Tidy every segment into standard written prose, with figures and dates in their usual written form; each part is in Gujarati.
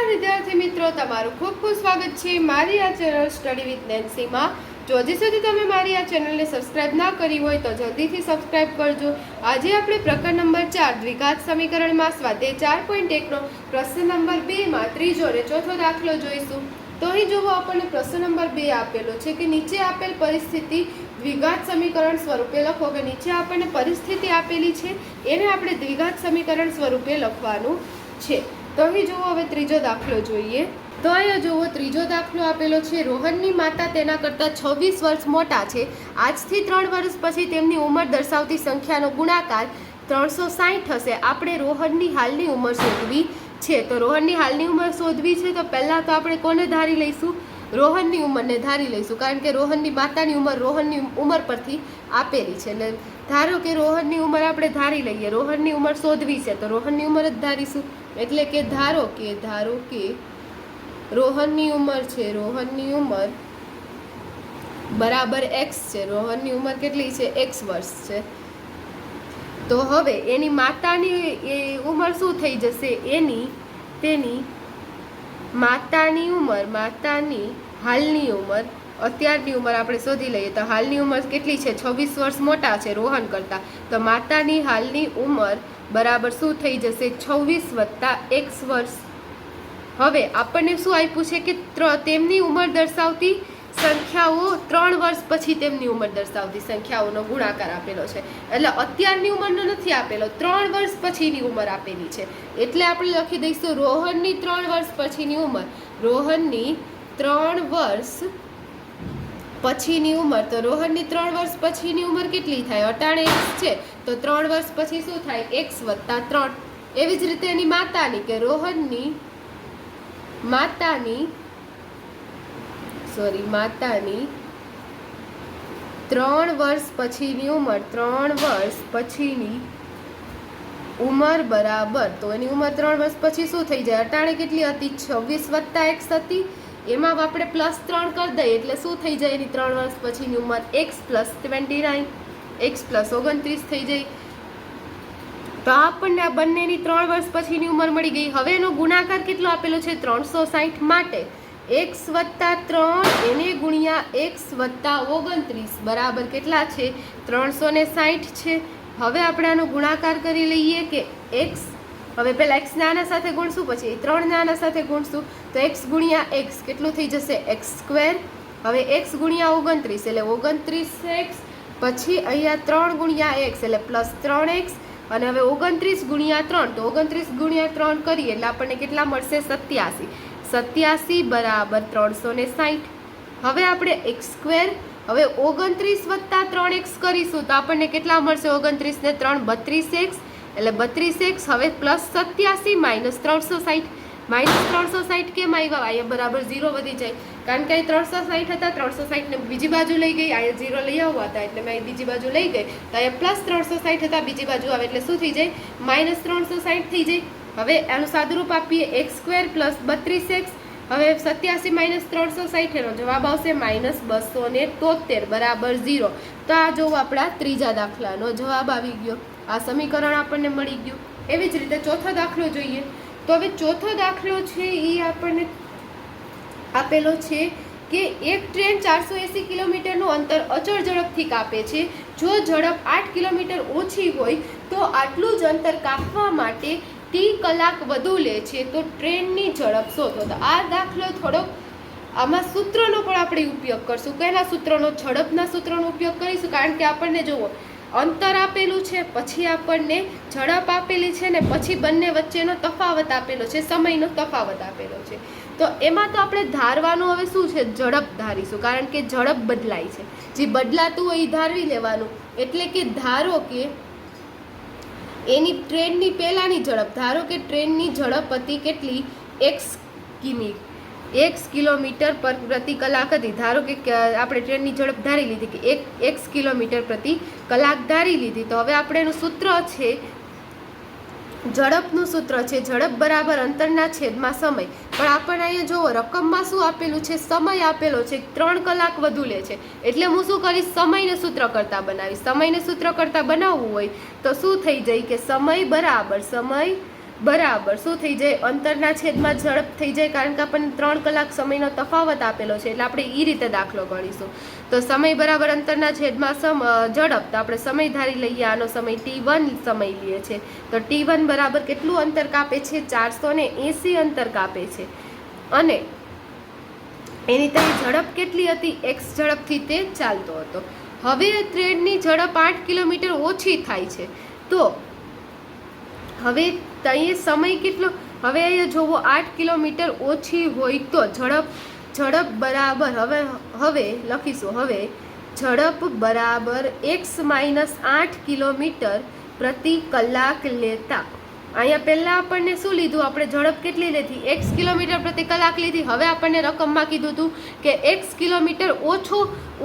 વિદ્યાર્થી મિત્રો, તમારું ખૂબ ખૂબ સ્વાગત છે મારી આ ચેનલ સ્ટડી વિથ નેન્સીમાં. જો હજી સુધી તમે મારી આ ચેનલને સબસ્ક્રાઇબ ના કરી હોય તો જલ્દીથી સબસ્ક્રાઇબ કરજો. આજે આપણે પ્રકરણ નંબર 4 દ્વિઘાત સમીકરણમાં સ્વાધ્યાય 4.1નો પ્રશ્ન નંબર 2માં ત્રીજો અને ચોથો દાખલો જોઈશું. તો અહીં જુઓ, આપણને પ્રશ્ન નંબર 2 આપેલો છે કે નીચે આપેલ પરિસ્થિતિ દ્વિઘાત સમીકરણ સ્વરૂપે લખો. કે નીચે આપણને પરિસ્થિતિ આપેલી છે, એને આપણે દ્વિઘાત સમીકરણ સ્વરૂપે લખવાનું છે. તો અહીં જુઓ, હવે ત્રીજો દાખલો જોઈએ. તો અહીંયા જુઓ, ત્રીજો દાખલો આપેલો છે. રોહનની માતા તેના કરતાં 26 વર્ષ મોટા છે. આજથી 3 વર્ષ પછી તેમની ઉંમર દર્શાવતી સંખ્યાનો ગુણાકાર 360 હશે. આપણે રોહનની હાલની ઉંમર શોધવી છે. તો રોહનની હાલની ઉંમર શોધવી છે તો પહેલાં તો આપણે કોને ધારી લઈશું? રોહનની ઉંમરને ધારી લઈશું, કારણ કે રોહનની માતાની ઉંમર રોહનની ઉંમર પરથી આપેલી છે. એટલે ધારો કે રોહનની ઉંમર આપણે ધારી લઈએ. રોહનની ઉંમર શોધવી છે તો રોહનની ઉંમર જ ધારીશું. એટલે કે ધારો કે રોહનની ઉંમર છે, રોહનની ઉંમર બરાબર x છે. રોહનની ઉંમર કેટલી છે? x વર્ષ છે. તો હવે એની માતાની ઉંમર શું થઈ જશે? તેની માતાની હાલની ઉંમર, અત્યારની ઉંમર આપણે શોધી લઈએ. તો હાલની ઉંમર કેટલી છે? 26 વર્ષ મોટા છે રોહન કરતાં. તો માતાની હાલની ઉંમર બરાબર શું થઈ જશે? 26 + x વર્ષ. હવે આપણને શું આપ્યું છે કે તેમની ઉંમર દર્શાવતી સંખ્યાઓ 3 વર્ષ પછી તેમની ઉંમર દર્શાવતી સંખ્યાઓનો ગુણાકાર આપેલો છે. એટલે અત્યારની ઉંમરનો નથી આપેલો, 3 વર્ષ પછીની ઉંમર આપેલી છે. એટલે આપણે લખી દઈશું રોહનની 3 વર્ષ પછીની ઉંમર. રોહનની 3 વર્ષ પછીની ઉંમર. તો રોહનની 3 વર્ષ પછીની ઉંમર કેટલી થાય? અટાણે x છે તો 3 વર્ષ પછી શું થાય? x + 3. એવી જ રીતે એની માતાની, કે રોહનની માતાની 3 વર્ષ પછીની ઉંમર, 3 વર્ષ પછીની ઉંમર બરાબર. તો એની ઉંમર 3 વર્ષ પછી શું થઈ જાય? અટાણે કેટલી હતી? 26 + x હતી. એમાં આપણે +3 કરી દઈએ એટલે શું થઈ જાય? એની 3 વર્ષ પછીની ઉંમર x + 29, x + 29 થઈ જાય. તો આપણને આ બંનેની 3 વર્ષ પછીની ઉંમર મળી ગઈ. હવે એનો ગુણાકાર કેટલો આપેલો છે? 360 માટે x + 3 એને ગુણ્યા x + 29 બરાબર કેટલા છે? 360 છે. હવે આપણે આનો ગુણાકાર કરી લઈએ કે x, હવે પહેલાં x આના સાથે ગુણશું, પછી 3 આના સાથે ગુણશું. તો x ગુણ્યા x કેટલું થઈ જશે? x². હવે x ગુણ્યા 29 એટલે 29x, પછી અહીંયા 3 ગુણ્યા x એટલે +3x, અને હવે 29 ગુણ્યા 3, તો 29 ગુણ્યા 3 કરીએ એટલે આપણને કેટલા મળશે? 87. 87 બરાબર 360. હવે આપણે x², હવે 29 + 3x કરીશું તો આપણને કેટલા મળશે? 29 ને 3 32x, એટલે 32x. હવે +87 - 360. -360 કેમ આવ્યા? અહીંયા બરાબર 0 વધી જાય, કારણ કે અહીં 360 હતા, 360 ને બીજી બાજુ લઈ ગઈ. અહીંયા 0 લઈ આવવા હતા એટલે મેં બીજી બાજુ લઈ ગઈ. તો અહીંયા +360 હતા, બીજી બાજુ આવે એટલે શું થઈ જાય? -360 થઈ જાય. હવે આનું સાદુરૂપ આપીએ, x² + 32x. હવે 87 - 360 એનો જવાબ આવશે -273 બરાબર 0. તો આ જો આપણા ત્રીજા દાખલાનો જવાબ આવી ગયો. આ સમીકરણ આપણને મળી ગયું. એવી જ રીતે ચોથો દાખલો જોઈએ. તો હવે ચોથો દાખલો છે એ આપણને આપેલો છે કે એક ટ્રેન 480 કિલોમીટરનું અંતર અચળ ઝડપથી કાપે છે. જો ઝડપ 8 કિલોમીટર ઓછી હોય તો આટલું જ અંતર કાપવા માટે t કલાક વધુ લે છે. તો ટ્રેનની ઝડપ શોધો. તો આ દાખલો થોડોક, આમાં સૂત્રનો પણ આપણે ઉપયોગ કરશું. કયા સૂત્રનો? ઝડપના સૂત્રનો ઉપયોગ કરીશું, કારણ કે આપણને જુઓ, અંતર આપેલું છે, પછી આપણને ઝડપ આપેલી છે, ને પછી બંને વચ્ચેનો તફાવત આપેલો છે, સમયનો તફાવત આપેલો છે. તો એમાં તો આપણે ધારવાનું હવે શું છે? ઝડપ ધારીશું, કારણ કે ઝડપ બદલાય છે. જે બદલાતું હોય એ ધારવી લેવાનું. એટલે કે ધારો કે એની ટ્રેનની પહેલાંની ઝડપ, ધારો કે ટ્રેનની ઝડપ હતી કેટલી? x કિલોમીટર પ્રતિ કલાક હતી. ધારો કે આપણે ટ્રેનની ઝડપ ધારી લીધી કે 1 કિલોમીટર પ્રતિ કલાક ધારી લીધી. તો હવે આપણે એનું સૂત્ર છે, ઝડપનું સૂત્ર છે ઝડપ બરાબર અંતરના છેદમાં સમય. પણ આપણને અહીંયા જુઓ, રકમમાં શું આપેલું છે? સમય આપેલો છે. 3 કલાક વધુ લે છે. એટલે હું શું કરીશ? સમયને સૂત્ર કરતાં બનાવીશ. સમયને સૂત્ર કરતાં બનાવવું હોય તો શું થઈ જાય કે સમય બરાબર સમય બરાબર શું થઈ જાય, અંતરના છેદમાં ઝડપ થઈ જાય, કારણ કે આપણને 3 કલાક સમયનો તફાવત આપેલો છે એટલે આપણે એ રીતે દાખલો ગણીશું. તો સમય બરાબર અંતરના છેદમાં ઝડપ, તો આપણે સમય ધારી લઈએ, આનો સમય t1 સમય લઈએ છે, તો t1 બરાબર કેટલું અંતર કાપે છે, 480 અંતર કાપે છે, અને એની તઈ ઝડપ કેટલી હતી, x ઝડપથી તે ચાલતો હતો. હવે ટ્રેનની ઝડપ 8 કિલોમીટર ઓછી થાય છે, તો હવે ત્યાં સમય કેટલો, હવે અહીંયા જોવો 8 કિલોમીટર ઓછી હોય તો ઝડપ બરાબર, હવે લખીશું, હવે ઝડપ બરાબર x-8 કિલોમીટર પ્રતિ કલાક લેતા. અહીંયા પહેલા આપણને શું લીધું, આપણે ઝડપ કેટલી લીધી, x કિલોમીટર પ્રતિ કલાક લીધી. હવે આપણને રકમમાં કીધું હતું કે x કિલોમીટર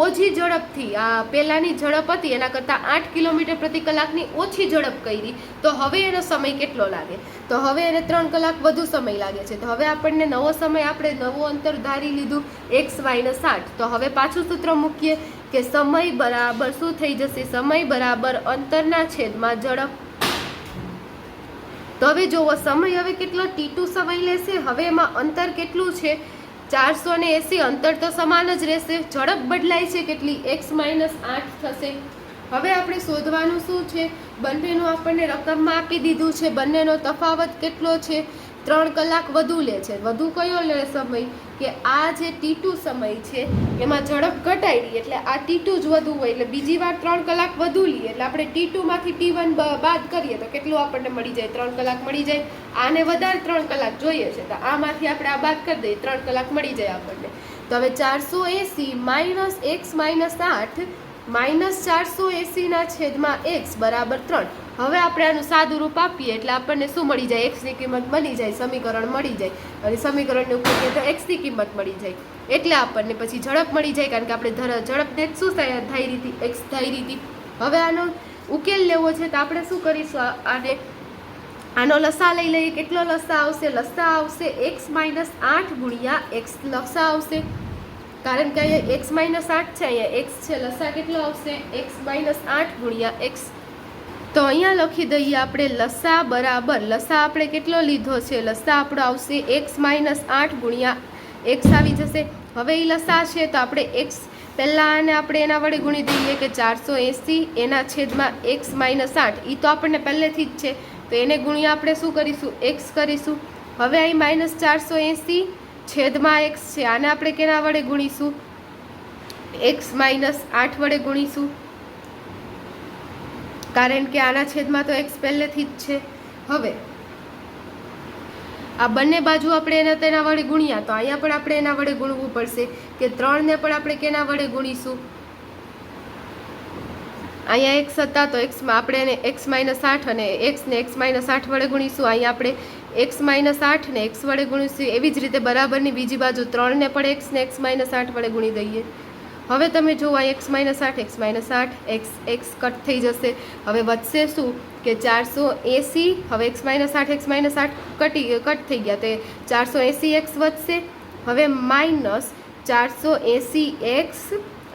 ઓછી ઝડપથી, આ પહેલાની ઝડપ હતી એના કરતાં 8 કિલોમીટર પ્રતિ કલાકની ઓછી ઝડપ કરી, તો હવે એનો સમય કેટલો લાગે, તો હવે એને 3 કલાક વધુ સમય લાગે છે. તો હવે આપણને નવો સમય, આપણે નવું અંતર ધારી લીધું x-8. તો હવે પાછું સૂત્ર મૂકીએ કે સમય બરાબર શું થઈ જશે, સમય બરાબર અંતરના છેદમાં ઝડપ. તો હવે જોવો સમય હવે કેટલો t2 સમય લેશે. હવે એમાં અંતર કેટલું છે, 480. અંતર તો સમાન જ રહેશે, ઝડપ બદલાય છે કેટલી, x-8 થશે. હવે આપણે શોધવાનું શું છે, બંનેનું આપણને રકમમાં આપી દીધું છે, બંનેનો તફાવત કેટલો છે, 3 કલાક વધુ લે છે. વધુ કયો લે સમય, કે આ જે t2 સમય છે એમાં ઝડપ ઘટાડી એટલે આ t2 જ વધુ હોય, એટલે બીજી વાર 3 કલાક વધુ લઈએ, એટલે આપણે t2 માંથી t1 બાદ કરીએ તો કેટલું આપણને મળી જાય, 3 કલાક મળી જાય. આને વધારે 3 કલાક જોઈએ છે, તો આમાંથી આપણે આ બાદ કરી દઈએ, 3 કલાક મળી જાય આપણને. તો હવે 480 માઇનસ x-8 માઇનસ 480 ના છેદમાં x બરાબર 3. હવે આપણે આનું સાદું રૂપ આપીએ એટલે આપણને શું મળી જાય, x ની કિંમત મળી જાય, સમીકરણ મળી જાય, અને સમીકરણને ઉકેલીએ તો x ની કિંમત મળી જાય, એટલે આપણને પછી ઝડપ મળી જાય, કારણ કે આપણે ઝડપને શું ધારી હતી, x ધારી હતી. હવે આનો ઉકેલ લેવો છે તો આપણે શું કરીશું, આનો લસા લઈ લઈએ. કેટલો લસા આવશે, લસા આવશે x-8 ગુણ્યા x લસા આવશે, કારણ કે અહીંયા x-8 છે, અહીંયા x છે, લસા કેટલો આવશે, x-8 ગુણ્યા x. તો અહીંયા લખી દઈએ આપણે લસા બરાબર, લસા આપણે કેટલો લીધો છે, લસા આપણો આવશે x-8 ગુણ્યા x આવી જશે. હવે એ લસા છે તો આપણે x પહેલાં આને આપણે એના વડે ગુણી દઈએ કે 480 એના છેદમાં x-8, એ તો આપણને પહેલેથી જ છે, તો એને ગુણ્યા આપણે શું કરીશું, x કરીશું. હવે અહીં -480 છેદમાં x છે, આને આપણે કેના વડે ગુણીશું, x-8 વડે ગુણીશું, કારણ કે આના છેદમાં તો x પહેલેથી જ છે. હવે આ બંને બાજુ આપણે તેના વડે ગુણ્યા, તો અહીંયા પણ આપણે એના વડે ગુણવું પડશે કે 3 ને પણ આપણે કેના વડે ગુણીશું, અહીંયા x હતા તો xમાં આપણે એને x-8 અને x ને x-8 વડે ગુણીશું. અહીંયા આપણે x-8 ને x વડે ગુણીશું. એવી જ રીતે બરાબરની બીજી બાજુ 3 ને પણ x ને x-8 વડે ગુણી દઈએ. હવે તમે જુઓ x-8 x કટ થઈ જશે. હવે વધશે શું કે 480, હવે x-8 કટ થઈ ગયા તો 480x વધશે. હવે -480x,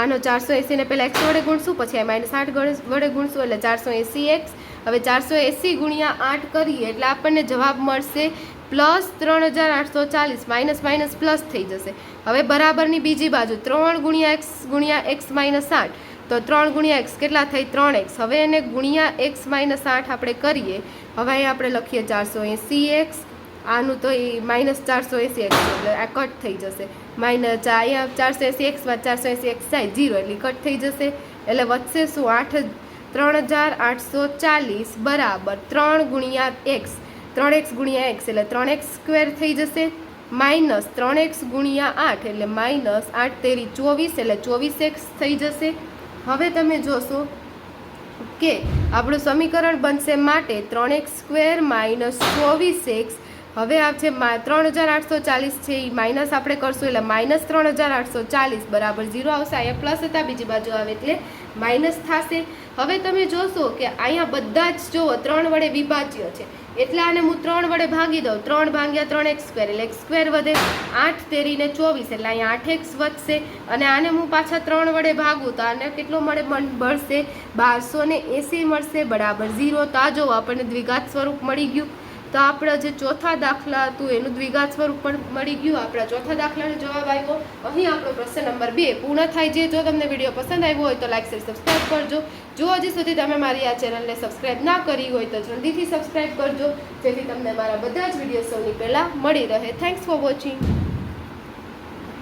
આનો 480 ને પહેલાં x વડે ગુણશું, પછી -8 વડે ગુણશું એટલે 480x. હવે 480 ગુણ્યા 8 કરીએ એટલે આપણને જવાબ મળશે +3840, માઇનસ માઇનસ પ્લસ થઈ જશે. હવે બરાબરની બીજી બાજુ 3 ગુણ્યા x-8, તો 3 ગુણ્યા x કેટલા થઈ, 3x. હવે એને ગુણ્યા x-8 આપણે કરીએ. હવે અહીં આપણે લખીએ 480x, આનું તો એ -480x એટલે આ કટ થઈ જશે. અહીંયા 480x માં 480x જાય 0 એટલે કટ થઈ જશે. એટલે વધશે શું, 3840 બરાબર 3 ગુણ્યા x, 3x ગુણ્યા x એટલે 3x સ્ક્વેર થઈ જશે, માઇનસ 3x ગુણ્યા 8 એટલે -8 તેરી 24 એટલે 24x થઈ જશે. હવે તમે જોશો કે આપણું સમીકરણ બનશે માટે 3x સ્ક્વેર માઇનસ 24x. હવે આ જે 3840 છે એ માઇનસ આપણે કરશું એટલે -3840 બરાબર 0 આવશે. અહીંયા પ્લસ હતા, બીજી બાજુ આવે એટલે માઇનસ થશે. હવે તમે જોશો કે અહીંયા બધા જ જુઓ 3 વડે વિભાજ્ય છે, એટલે આને હું 3 વડે ભાગી દઉં. 3 ભાગ્યા 3x સ્ક્વેર એટલે x સ્ક્વેર વધે, 8 તેરીને 24 એટલે અહીંયા 8x વધશે. અને આને હું પાછા 3 વડે ભાગું તો આને કેટલો મળશે, 1280 મળશે બરાબર 0. તો આ જો આપણને દ્વિઘાત સ્વરૂપ મળી ગયું. તો આપણા જે ચોથા દાખલા હતું એનું દ્વિઘાત સ્વરૂપ પણ મળી ગયું. આપણા ચોથા દાખલાનો જવાબ આવ્યો. અહીં આપણો પ્રશ્ન નંબર 2 પૂર્ણ થાય છે. જો તમને વિડીયો પસંદ આવ્યો હોય તો લાઈક શેર સબસ્ક્રાઈબ કરજો. જો હજી સુધી તમે મારી આ ચેનલને સબસ્ક્રાઈબ ના કરી હોય તો જલ્દીથી સબસ્ક્રાઈબ કરજો, જેથી તમને મારા બધા જ વિડીયો સૌની પહેલાં મળી રહે. Thanks for watching.